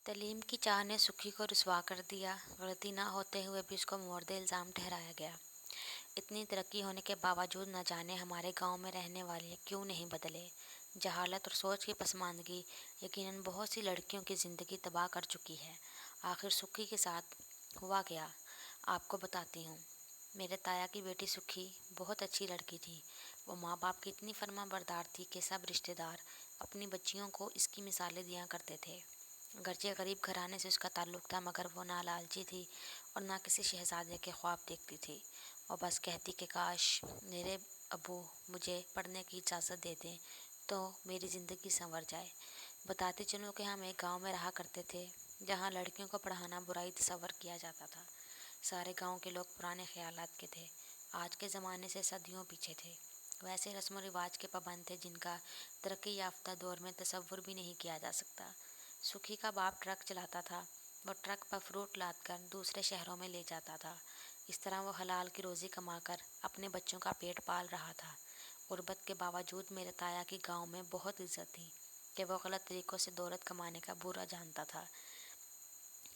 तलीम की चाह ने सुखी को रुसवा कर दिया। गलती ना होते हुए भी उसको मोर्दे इल्ज़ाम ठहराया गया। इतनी तरक्की होने के बावजूद न जाने हमारे गांव में रहने वाले क्यों नहीं बदले। जहालत और सोच की पसमानदगी यकीनन बहुत सी लड़कियों की ज़िंदगी तबाह कर चुकी है। आखिर सुखी के साथ हुआ क्या, आपको बताती हूँ। मेरे ताया की बेटी सुखी बहुत अच्छी लड़की थी। वो माँ बाप की इतनी फर्माबरदार थी कि सब रिश्तेदार अपनी बच्चियों को इसकी मिसालें दिया करते थे। अगरचे गरीब घराने से उसका ताल्लुक था, मगर वो ना लालची थी और ना किसी शहजादे के ख्वाब देखती थी। वो बस कहती कि काश मेरे अब्बू मुझे पढ़ने की इजाज़त दे दें तो मेरी ज़िंदगी संवर जाए। बताती चलूँ कि हम एक गांव में रहा करते थे जहां लड़कियों को पढ़ाना बुराई तस्वर किया जाता था। सारे गांव के लोग पुराने ख्यालात के थे, आज के ज़माने से सदियों पीछे थे। वैसे रस्म व रिवाज के पाबंद थे जिनका तरक्की याफ्ता दौर में तसव्वुर भी नहीं किया जा सकता। सुखी का बाप ट्रक चलाता था। वो ट्रक पर फ्रूट लाद कर दूसरे शहरों में ले जाता था। इस तरह वो हलाल की रोज़ी कमाकर अपने बच्चों का पेट पाल रहा था। गुर्बत के बावजूद मेरे ताया की गांव में बहुत इज्जत थी कि वो गलत तरीक़ों से दौलत कमाने का बुरा जानता था।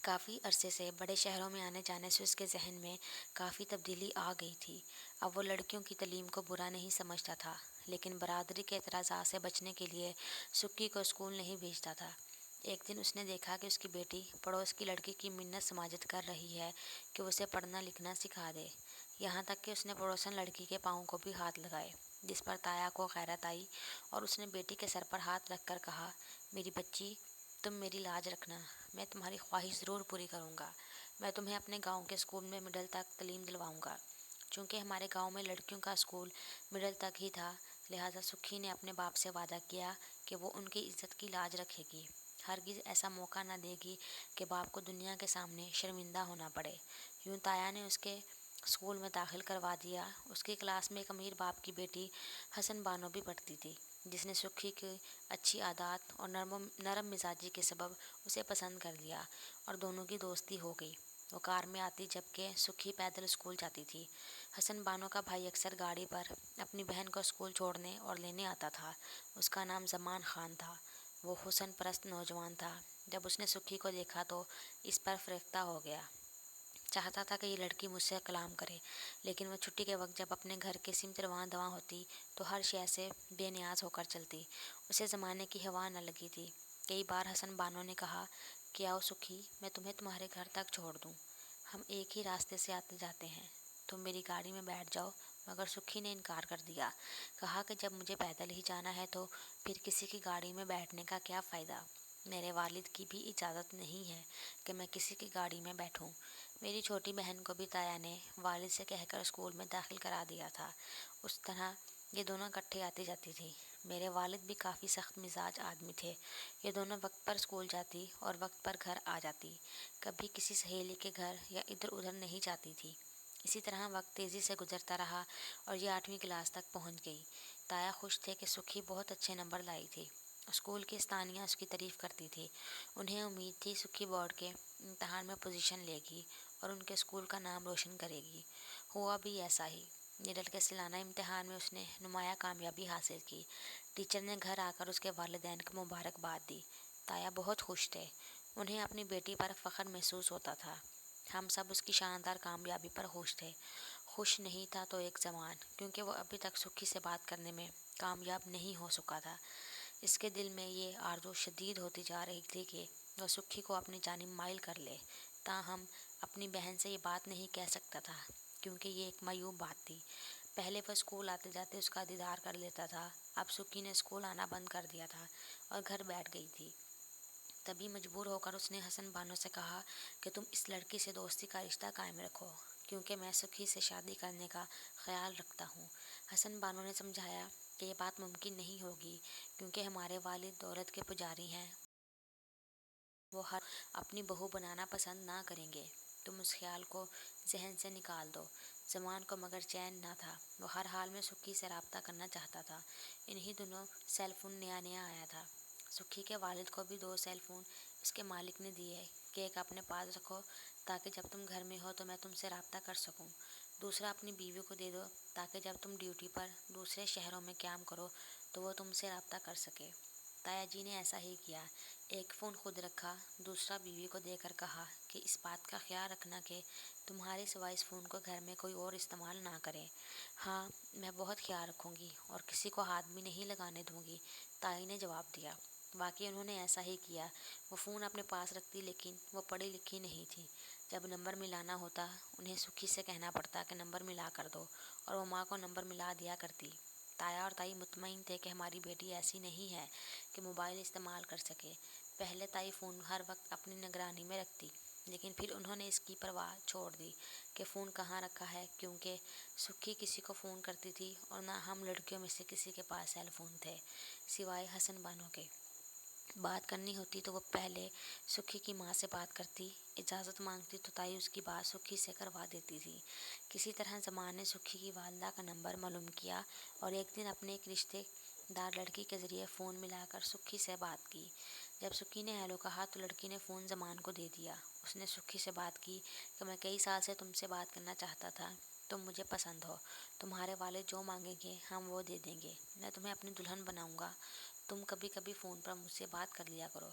काफ़ी अरसे से बड़े शहरों में आने जाने से उसके जहन में काफ़ी तब्दीली आ गई थी। अब वो लड़कियों की तालीम को बुरा नहीं समझता था, लेकिन बरादरी के एतराज़ात से बचने के लिए सुक्की को स्कूल नहीं भेजता था। एक दिन उसने देखा कि उसकी बेटी पड़ोस की लड़की की मिन्नत समाजत कर रही है कि उसे पढ़ना लिखना सिखा दे। यहाँ तक कि उसने पड़ोसन लड़की के पाँव को भी हाथ लगाए, जिस पर ताया को गैरत आई और उसने बेटी के सर पर हाथ रख कर कहा, मेरी बच्ची, तुम मेरी लाज रखना, मैं तुम्हारी ख्वाहिश ज़रूर पूरी करूँगा। मैं तुम्हें अपने गांव के स्कूल में मिडिल तक तालीम दिलवाऊँगा। चूँकि हमारे गांव में लड़कियों का स्कूल मिडिल तक ही था, लिहाजा सुखी ने अपने बाप से वादा किया कि वो उनकी इज्जत की लाज रखेगी। हरगिज़ ऐसा मौका न देगी कि बाप को दुनिया के सामने शर्मिंदा होना पड़े। यूँ ताया ने उसके स्कूल में दाखिल करवा दिया। उसकी क्लास में एक अमीर बाप की बेटी हसन बानो भी पढ़ती थी, जिसने सुखी की अच्छी आदत और नरम मिजाजी के सबब उसे पसंद कर लिया और दोनों की दोस्ती हो गई। वो कार में आती जबकि सुखी पैदल स्कूल जाती थी। हसन बानो का भाई अक्सर गाड़ी पर अपनी बहन को स्कूल छोड़ने और लेने आता था। उसका नाम जमान खान था। वो हुस्न परस्त नौजवान था। जब उसने सुखी को देखा तो इस पर फ़िरफ़्ता हो गया। चाहता था कि ये लड़की मुझसे कलाम करे, लेकिन वह छुट्टी के वक्त जब अपने घर के सिमत रवां दवां होती तो हर शय से बेनियाज होकर चलती। उसे ज़माने की हवा न लगी थी। कई बार हसन बानो ने कहा कि आओ सुखी, मैं तुम्हें तुम्हारे घर तक छोड़ दूँ। हम एक ही रास्ते से आते जाते हैं, तुम मेरी गाड़ी में बैठ जाओ। मगर सुखी ने इनकार कर दिया। कहा कि जब मुझे पैदल ही जाना है तो फिर किसी की गाड़ी में बैठने का क्या फ़ायदा। मेरे वालिद की भी इजाज़त नहीं है कि मैं किसी की गाड़ी में बैठूं। मेरी छोटी बहन को भी ताया ने वालिद से कहकर स्कूल में दाखिल करा दिया था। उस तरह ये दोनों इकट्ठे आती जाती थी। मेरे वालिद भी काफ़ी सख्त मिजाज आदमी थे। ये दोनों वक्त पर स्कूल जाती और वक्त पर घर आ जाती। कभी किसी सहेली के घर या इधर उधर नहीं जाती थी। इसी तरह वक्त तेज़ी से गुजरता रहा और ये 8वीं क्लास तक पहुंच गई। ताया खुश थे कि सुखी बहुत अच्छे नंबर लाई थी। स्कूल की स्थानियाँ उसकी तारीफ़ करती थी। उन्हें उम्मीद थी सुखी बोर्ड के इम्तहान में पोजीशन लेगी और उनके स्कूल का नाम रोशन करेगी। हुआ भी ऐसा ही। निडल के सालाना इम्तहान में उसने नुमाया कामयाबी हासिल की। टीचर ने घर आकर उसके वालिदैन को मुबारकबाद दी। ताया बहुत खुश थे। उन्हें अपनी बेटी पर फ़ख्र महसूस होता था। हम सब उसकी शानदार कामयाबी पर खुश थे। खुश नहीं था तो एक ज़मान, क्योंकि वो अभी तक सुखी से बात करने में कामयाब नहीं हो सका था। इसके दिल में ये आरज़ू शदीद होती जा रही थी कि वह सुखी को अपनी जानिब माइल कर ले। ताहम अपनी बहन से ये बात नहीं कह सकता था, क्योंकि ये एक मायूब बात थी। पहले वह स्कूल आते जाते उसका दीदार कर लेता था। अब सुखी ने स्कूल आना बंद कर दिया था और घर बैठ गई थी। तभी मजबूर होकर उसने हसन बानो से कहा कि तुम इस लड़की से दोस्ती का रिश्ता कायम रखो, क्योंकि मैं सुखी से शादी करने का ख्याल रखता हूँ। हसन बानो ने समझाया कि यह बात मुमकिन नहीं होगी, क्योंकि हमारे वालिद दौलत के पुजारी हैं। वो हर अपनी बहू बनाना पसंद ना करेंगे। तुम उस ख्याल को जहन से निकाल दो। जमान को मगर चैन ना था। वो हर हाल में सुखी से रब्ता करना चाहता था। इन्हीं दिनों सेल फोन नया नया आया था। सुखी के वालिद को भी 2 सेल फोन उसके मालिक ने दिए कि एक अपने पास रखो ताकि जब तुम घर में हो तो मैं तुमसे रब्ता कर सकूं। दूसरा अपनी बीवी को दे दो ताकि जब तुम ड्यूटी पर दूसरे शहरों में क्याम करो तो वो तुमसे रब्ता कर सके। ताया जी ने ऐसा ही किया। एक फ़ोन खुद रखा, दूसरा बीवी को देकर कहा कि इस बात का ख्याल रखना कि तुम्हारे सिवाय इस फ़ोन को घर में कोई और इस्तेमाल ना करे। हाँ, मैं बहुत ख्याल रखूँगी और किसी को हाथ भी नहीं लगाने दूँगी, ताई ने जवाब दिया। वाकई उन्होंने ऐसा ही किया। वो फ़ोन अपने पास रखती, लेकिन वो पढ़ी लिखी नहीं थी। जब नंबर मिलाना होता, उन्हें सुखी से कहना पड़ता कि नंबर मिला कर दो, और वो माँ को नंबर मिला दिया करती। ताया और ताई मुतमईन थे कि हमारी बेटी ऐसी नहीं है कि मोबाइल इस्तेमाल कर सके। पहले ताई फ़ोन हर वक्त अपनी निगरानी में रखती, लेकिन फिर उन्होंने इसकी परवाह छोड़ दी कि फ़ोन कहाँ रखा है, क्योंकि सुखी किसी को फ़ोन करती थी और ना हम लड़कियों में से किसी के पास सेल फ़ोन थे, सिवाय हसन बानो के। बात करनी होती तो वो पहले सुखी की माँ से बात करती, इजाज़त मांगती तो ताई उसकी बात सुखी से करवा देती थी। किसी तरह ज़मान ने सुखी की वालदा का नंबर मालूम किया और एक दिन अपने एक रिश्तेदार लड़की के ज़रिए फ़ोन मिलाकर सुखी से बात की। जब सुखी ने हेलो कहा तो लड़की ने फ़ोन ज़मान को दे दिया। उसने सुखी से बात की कि मैं कई साल से तुमसे बात करना चाहता था, तुम मुझे पसंद हो, तुम्हारे वाले जो मांगेंगे हम वो दे देंगे, मैं तुम्हें अपनी दुल्हन बनाऊंगा, तुम कभी कभी फ़ोन पर मुझसे बात कर लिया करो।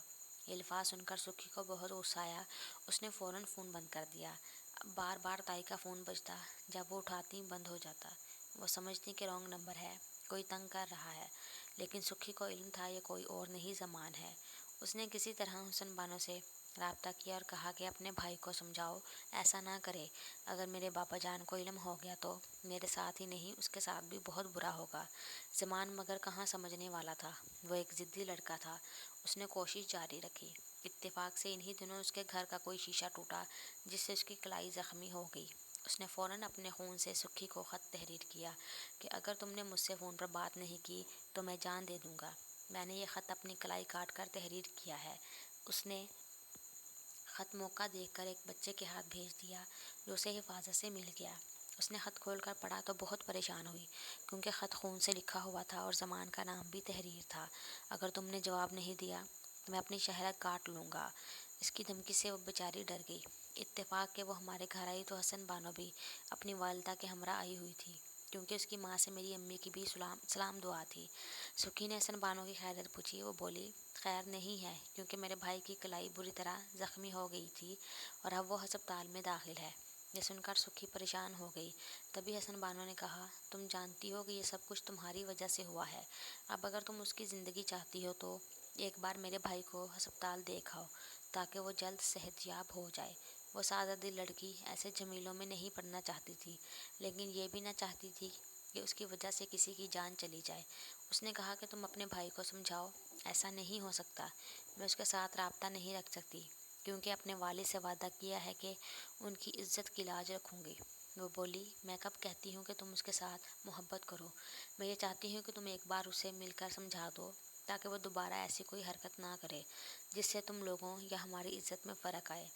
ये अल्फाज सुनकर सुखी को बहुत गुस्सा आया। उसने फ़ौरन फ़ोन बंद कर दिया। अब बार बार ताई का फ़ोन बजता, जब वो उठाती बंद हो जाता। वो समझती कि रॉन्ग नंबर है, कोई तंग कर रहा है, लेकिन सुखी को इल्म था ये कोई और नहीं ज़मान है। उसने किसी तरह हुसन बानो से राब्ता किया और कहा कि अपने भाई को समझाओ ऐसा ना करे। अगर मेरे बाबा जान को इल्म हो गया तो मेरे साथ ही नहीं उसके साथ भी बहुत बुरा होगा। ज़मान मगर कहाँ समझने वाला था, वो एक ज़िद्दी लड़का था। उसने कोशिश जारी रखी। इत्तेफाक से इन्हीं दिनों उसके घर का कोई शीशा टूटा, जिससे उसकी कलाई ज़ख्मी हो गई। उसने फ़ौरन अपने खून से सुखी को ख़त तहरीर किया कि अगर तुमने मुझसे फ़ोन पर बात नहीं की तो मैं जान दे दूँगा। मैंने ये ख़त अपनी कलाई काट कर तहरीर किया है। उसने ख़त मौका देखकर एक बच्चे के हाथ भेज दिया, जो उसे हिफाजत से मिल गया। उसने ख़त खोलकर पढ़ा तो बहुत परेशान हुई, क्योंकि ख़त खून से लिखा हुआ था और ज़मान का नाम भी तहरीर था। अगर तुमने जवाब नहीं दिया तो मैं अपनी शहरत काट लूँगा। इसकी धमकी से वो बेचारी डर गई। इत्तेफाक के वो हमारे घर आई तो हसन बानो भी अपनी वालिदा के हमरा आई हुई थी, क्योंकि उसकी माँ से मेरी अम्मी की भी सलाम दुआ थी। सुखी ने हसन बानो की खैरियत पूछी। वो बोली, खैर नहीं है, क्योंकि मेरे भाई की कलाई बुरी तरह ज़ख्मी हो गई थी और अब वो अस्पताल में दाखिल है। ये सुनकर सुखी परेशान हो गई। तभी हसन बानो ने कहा, तुम जानती हो कि ये सब कुछ तुम्हारी वजह से हुआ है। अब अगर तुम उसकी ज़िंदगी चाहती हो तो एक बार मेरे भाई को अस्पताल देखाओ, ताकि वो जल्द सेहतयाब हो जाए। वो सादा दिल लड़की ऐसे झमेलों में नहीं पड़ना चाहती थी, लेकिन ये भी ना चाहती थी कि उसकी वजह से किसी की जान चली जाए। उसने कहा कि तुम अपने भाई को समझाओ, ऐसा नहीं हो सकता। मैं उसके साथ राब्ता नहीं रख सकती, क्योंकि अपने वालिद से वादा किया है कि उनकी इज्जत की लाज रखूँगी। वो बोली, मैं कब कहती हूँ कि तुम उसके साथ मोहब्बत करो। मैं ये चाहती हूँ कि तुम एक बार उसे मिलकर समझा दो, ताकि वो दोबारा ऐसी कोई हरकत ना करे जिससे तुम लोगों या हमारी इज्जत में फ़र्क आए।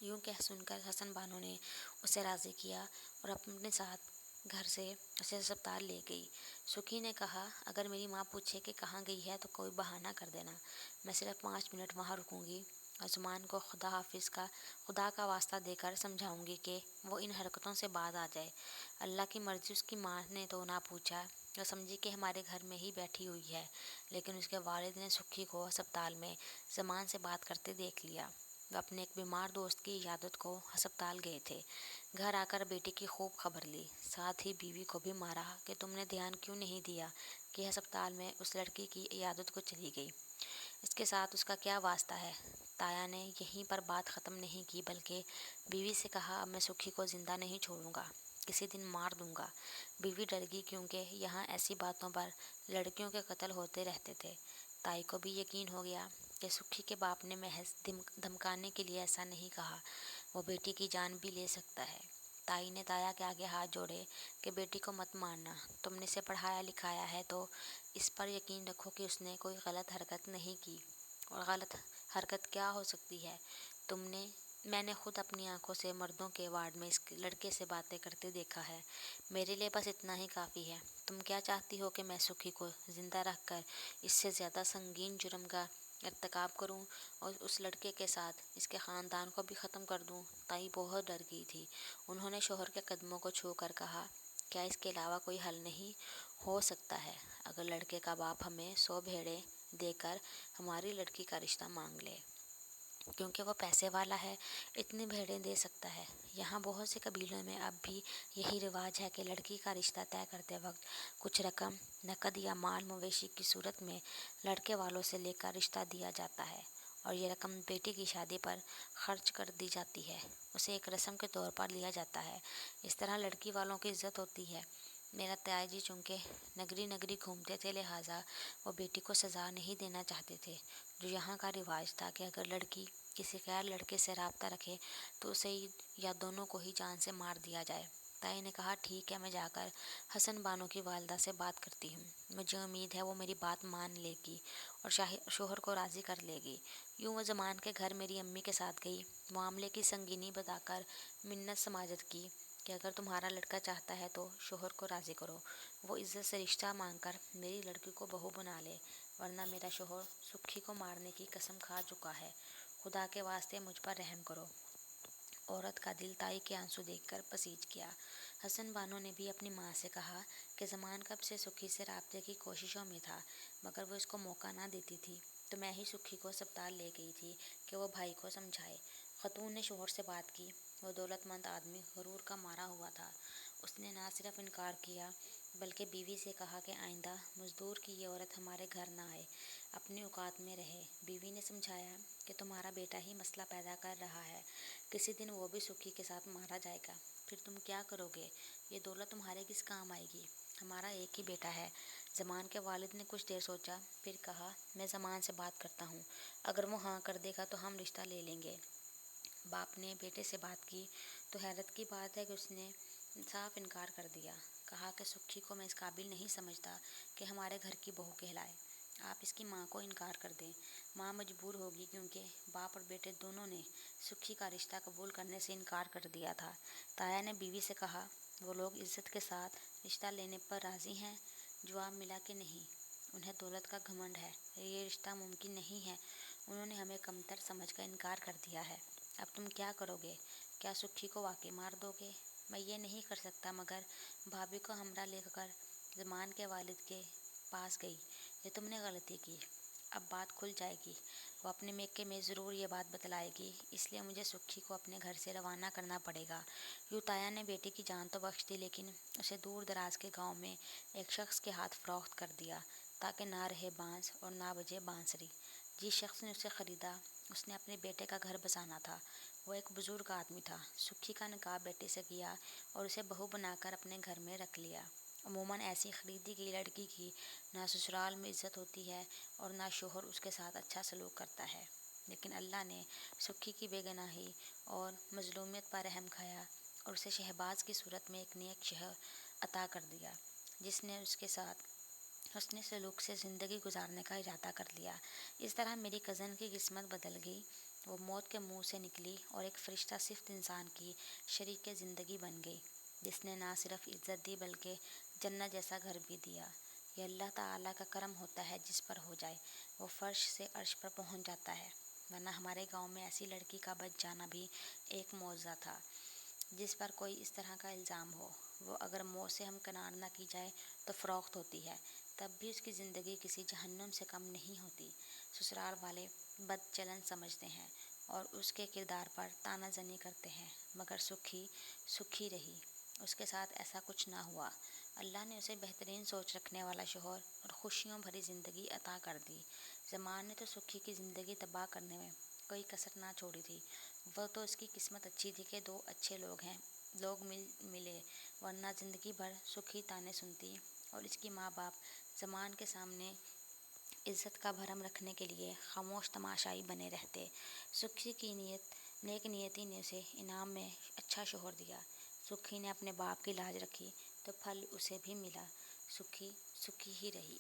यूँ कह सुनकर हसन बानो ने उसे राज़ी किया और अपने साथ घर से उसे अस्पताल ले गई। सुखी ने कहा, अगर मेरी माँ पूछे कि कहाँ गई है तो कोई बहाना कर देना। मैं सिर्फ 5 मिनट वहाँ रुकूंगी और ज़ुमान को खुदा का वास्ता देकर समझाऊंगी कि वो इन हरकतों से बाज आ जाए। अल्लाह की मर्ज़ी। उसकी माँ ने तो ना पूछा, वो समझी कि हमारे घर में ही बैठी हुई है, लेकिन उसके वालिद ने सुखी को अस्पताल में ज़मान से बात करते देख लिया। वह अपने एक बीमार दोस्त की इयादत को अस्पताल गए थे। घर आकर बेटी की खूब खबर ली, साथ ही बीवी को भी मारा कि तुमने ध्यान क्यों नहीं दिया कि अस्पताल में उस लड़की की इयादत को चली गई, इसके साथ उसका क्या वास्ता है। ताया ने यहीं पर बात ख़त्म नहीं की, बल्कि बीवी से कहा, अब मैं सुखी को ज़िंदा नहीं छोड़ूंगा, किसी दिन मार दूंगा। बीवी डर गई, क्योंकि यहाँ ऐसी बातों पर लड़कियों के कत्ल होते रहते थे। ताई को भी यकीन हो गया कि सुखी के बाप ने महज धमकाने के लिए ऐसा नहीं कहा, वो बेटी की जान भी ले सकता है। ताई ने ताया के आगे हाथ जोड़े कि बेटी को मत मारना, तुमने इसे पढ़ाया लिखाया है तो इस पर यकीन रखो कि उसने कोई गलत हरकत नहीं की। और गलत हरकत क्या हो सकती है? तुमने मैंने खुद अपनी आंखों से मर्दों के वार्ड में इस लड़के से बातें करते देखा है। मेरे लिए बस इतना ही काफ़ी है। तुम क्या चाहती हो कि मैं सुखी को ज़िंदा रखकर इससे ज़्यादा संगीन जुर्म का इर्तिकाब करूं और उस लड़के के साथ इसके ख़ानदान को भी ख़त्म कर दूं? ताई बहुत डर गई थी। उन्होंने शोहर के कदमों को छू कर कहा, क्या इसके अलावा कोई हल नहीं हो सकता है? अगर लड़के का बाप हमें 100 भेड़ें دے کر ہماری لڑکی کا رشتہ مانگ لے، کیونکہ وہ پیسے والا ہے، اتنی بھیڑیں دے سکتا ہے۔ یہاں بہت سے قبیلوں میں اب بھی یہی رواج ہے کہ لڑکی کا رشتہ طے کرتے وقت کچھ رقم نقد یا مال مویشی کی صورت میں لڑکے والوں سے لے کر رشتہ دیا جاتا ہے، اور یہ رقم بیٹی کی شادی پر خرچ کر دی جاتی ہے، اسے ایک رسم کے طور پر لیا جاتا ہے۔ اس طرح لڑکی والوں کی عزت ہوتی ہے۔ میرا تایا جی چونکہ نگری نگری گھومتے تھے، لہٰذا وہ بیٹی کو سزا نہیں دینا چاہتے تھے، جو یہاں کا رواج تھا کہ اگر لڑکی کسی غیر لڑکے سے رابطہ رکھے تو اسے یا دونوں کو ہی جان سے مار دیا جائے۔ تائی نے کہا، ٹھیک ہے، میں جا کر حسن بانو کی والدہ سے بات کرتی ہوں، مجھے امید ہے وہ میری بات مان لے گی اور شوہر کو راضی کر لے گی۔ یوں وہ زمان کے گھر میری امی کے ساتھ گئی، معاملے کی سنگینی بتا کر منت سماجت کی کہ اگر تمہارا لڑکا چاہتا ہے تو شوہر کو راضی کرو، وہ عزت سے رشتہ مانگ کر میری لڑکی کو بہو بنا لے، ورنہ میرا شوہر سکھی کو مارنے کی قسم کھا چکا ہے، خدا کے واسطے مجھ پر رحم کرو۔ عورت کا دل تائی کے آنسو دیکھ کر پسیج گیا۔ حسن بانو نے بھی اپنی ماں سے کہا کہ زمان کب سے سکھی سے رابطے کی کوششوں میں تھا، مگر وہ اس کو موقع نہ دیتی تھی، تو میں ہی سکھی کو اسپتال لے گئی تھی کہ وہ بھائی کو سمجھائے۔ خاتون نے شوہر سے بات کی۔ وہ دولت مند آدمی غرور کا مارا ہوا تھا۔ اس نے نہ صرف انکار کیا بلکہ بیوی سے کہا کہ آئندہ مزدور کی یہ عورت ہمارے گھر نہ آئے، اپنی اوقات میں رہے۔ بیوی نے سمجھایا کہ تمہارا بیٹا ہی مسئلہ پیدا کر رہا ہے، کسی دن وہ بھی سکھی کے ساتھ مارا جائے گا، پھر تم کیا کرو گے؟ یہ دولت تمہارے کس کام آئے گی؟ ہمارا ایک ہی بیٹا ہے۔ زمان کے والد نے کچھ دیر سوچا، پھر کہا، میں زمان سے بات کرتا ہوں، اگر وہ ہاں کر دے گا تو ہم رشتہ لے لیں گے۔ باپ نے بیٹے سے بات کی تو حیرت کی بات ہے کہ اس نے صاف انکار کر دیا۔ کہا کہ سکھی کو میں اس قابل نہیں سمجھتا کہ ہمارے گھر کی بہو کہلائے، آپ اس کی ماں کو انکار کر دیں۔ ماں مجبور ہوگی کیونکہ باپ اور بیٹے دونوں نے سکھی کا رشتہ قبول کرنے سے انکار کر دیا تھا۔ تایا نے بیوی سے کہا، وہ لوگ عزت کے ساتھ رشتہ لینے پر راضی ہیں؟ جواب ملا کہ نہیں، انہیں دولت کا گھمنڈ ہے، یہ رشتہ ممکن نہیں ہے، انہوں نے ہمیں کمتر سمجھ کر انکار کر دیا ہے۔ اب تم کیا کرو گے؟ کیا سکھی کو واقعی مار دو گے؟ میں یہ نہیں کر سکتا، مگر بھابھی کو ہمراہ لے کر زمان کے والد کے پاس گئی، یہ تم نے غلطی کی، اب بات کھل جائے گی، وہ اپنے میکے میں ضرور یہ بات بتلائے گی، اس لیے مجھے سکھی کو اپنے گھر سے روانہ کرنا پڑے گا۔ یوں تایا نے بیٹی کی جان تو بخش دی، لیکن اسے دور دراز کے گاؤں میں ایک شخص کے ہاتھ فروخت کر دیا تاکہ نہ رہے بانس اور نہ بجے بانسری۔ جس شخص نے اسے خریدا اس نے اپنے بیٹے کا گھر بسانا تھا۔ وہ ایک بزرگ آدمی تھا۔ سکھی کا نکاح بیٹے سے کیا اور اسے بہو بنا کر اپنے گھر میں رکھ لیا۔ عموماً ایسی خریدی گئی لڑکی کی نہ سسرال میں عزت ہوتی ہے اور نہ شوہر اس کے ساتھ اچھا سلوک کرتا ہے، لیکن اللہ نے سکھی کی بے گناہی اور مظلومیت پر رحم کھایا اور اسے شہباز کی صورت میں ایک نیک شوہر عطا کر دیا، جس نے اس کے ساتھ حسن سلوک سے زندگی گزارنے کا ارادہ کر لیا۔ اس طرح میری کزن کی قسمت بدل گئی، وہ موت کے منہ سے نکلی اور ایک فرشتہ صفت انسان کی شریک زندگی بن گئی، جس نے نہ صرف عزت دی بلکہ جنت جیسا گھر بھی دیا۔ یہ اللہ تعالیٰ کا کرم ہوتا ہے، جس پر ہو جائے وہ فرش سے عرش پر پہنچ جاتا ہے، ورنہ ہمارے گاؤں میں ایسی لڑکی کا بچ جانا بھی ایک معجزہ تھا۔ جس پر کوئی اس طرح کا الزام ہو، وہ اگر موت سے ہمکنار نہ کی جائے تو فروخت ہوتی ہے، تب بھی اس کی زندگی کسی جہنم سے کم نہیں ہوتی۔ سسرال والے بد چلن سمجھتے ہیں اور اس کے کردار پر طعنہ زنی کرتے ہیں، مگر سکھی سکھی رہی، اس کے ساتھ ایسا کچھ نہ ہوا۔ اللہ نے اسے بہترین سوچ رکھنے والا شوہر اور خوشیوں بھری زندگی عطا کر دی۔ زمان نے تو سکھی کی زندگی تباہ کرنے میں کوئی کسر نہ چھوڑی تھی۔ وہ تو اس کی قسمت اچھی تھی کہ دو اچھے لوگ ملے، ورنہ زندگی بھر سکھی طعنے سنتی اور اس کی ماں باپ زمان کے سامنے عزت کا بھرم رکھنے کے لیے خاموش تماشائی بنے رہتے۔ سکھی کی نیک نیتی نے اسے انعام میں اچھا شوہر دیا۔ سکھی نے اپنے باپ کی لاج رکھی تو پھل اسے بھی ملا۔ سکھی سکھی ہی رہی۔